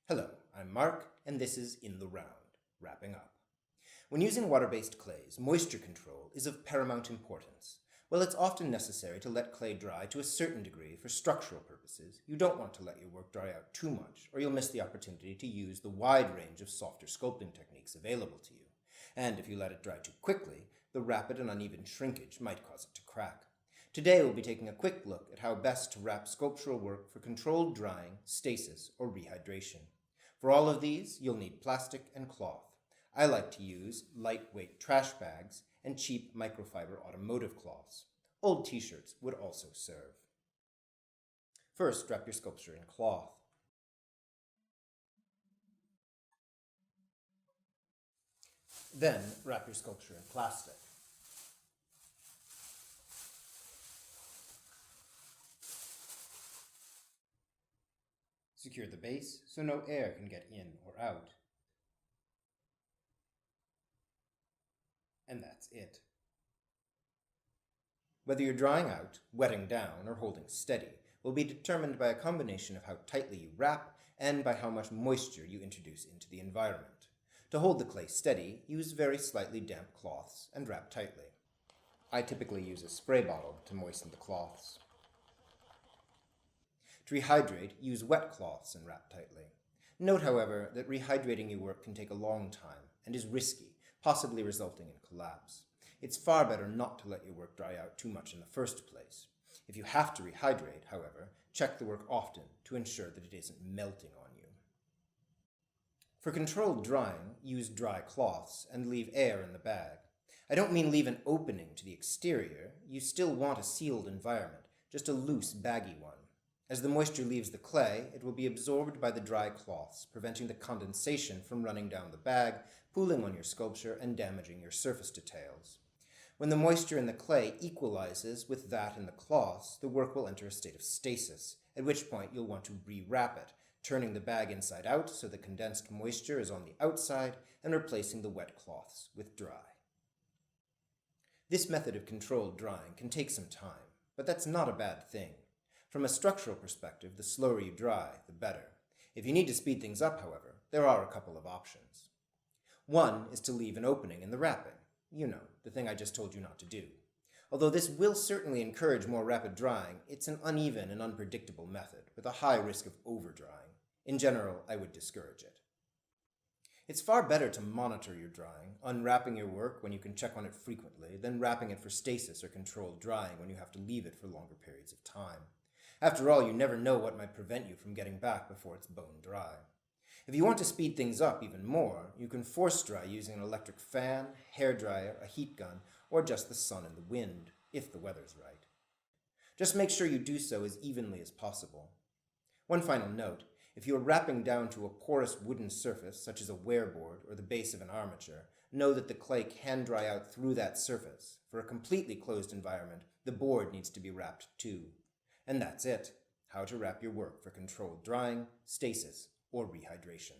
Hello, I'm Mark, and this is In the Round, wrapping up. When using water-based clays, moisture control is of paramount importance. While it's often necessary to let clay dry to a certain degree for structural purposes, you don't want to let your work dry out too much, or you'll miss the opportunity to use the wide range of softer sculpting techniques available to you. And if you let it dry too quickly, the rapid and uneven shrinkage might cause it to crack. Today we'll be taking a quick look at how best to wrap sculptural work for controlled drying, stasis, or rehydration. For all of these, you'll need plastic and cloth. I like to use lightweight trash bags and cheap microfiber automotive cloths. Old t-shirts would also serve. First, wrap your sculpture in cloth. Then, wrap your sculpture in plastic. Secure the base so no air can get in or out. And that's it. Whether you're drying out, wetting down, or holding steady will be determined by a combination of how tightly you wrap and by how much moisture you introduce into the environment. To hold the clay steady, use very slightly damp cloths and wrap tightly. I typically use a spray bottle to moisten the cloths. To rehydrate, use wet cloths and wrap tightly. Note, however, that rehydrating your work can take a long time and is risky, possibly resulting in collapse. It's far better not to let your work dry out too much in the first place. If you have to rehydrate, however, check the work often to ensure that it isn't melting on you. For controlled drying, use dry cloths and leave air in the bag. I don't mean leave an opening to the exterior. You still want a sealed environment, just a loose, baggy one. As the moisture leaves the clay, it will be absorbed by the dry cloths, preventing the condensation from running down the bag, pooling on your sculpture, and damaging your surface details. When the moisture in the clay equalizes with that in the cloths, the work will enter a state of stasis, at which point you'll want to re-wrap it, turning the bag inside out so the condensed moisture is on the outside, and replacing the wet cloths with dry. This method of controlled drying can take some time, but that's not a bad thing. From a structural perspective, the slower you dry, the better. If you need to speed things up, however, there are a couple of options. One is to leave an opening in the wrapping. You know, the thing I just told you not to do. Although this will certainly encourage more rapid drying, it's an uneven and unpredictable method with a high risk of over-drying. In general, I would discourage it. It's far better to monitor your drying, unwrapping your work when you can check on it frequently, than wrapping it for stasis or controlled drying when you have to leave it for longer periods of time. After all, you never know what might prevent you from getting back before it's bone dry. If you want to speed things up even more, you can force dry using an electric fan, hairdryer, a heat gun, or just the sun and the wind, if the weather's right. Just make sure you do so as evenly as possible. One final note, if you are wrapping down to a porous wooden surface, such as a wearboard or the base of an armature, know that the clay can dry out through that surface. For a completely closed environment, the board needs to be wrapped too. And that's it. How to wrap your work for controlled drying, stasis, or rehydration.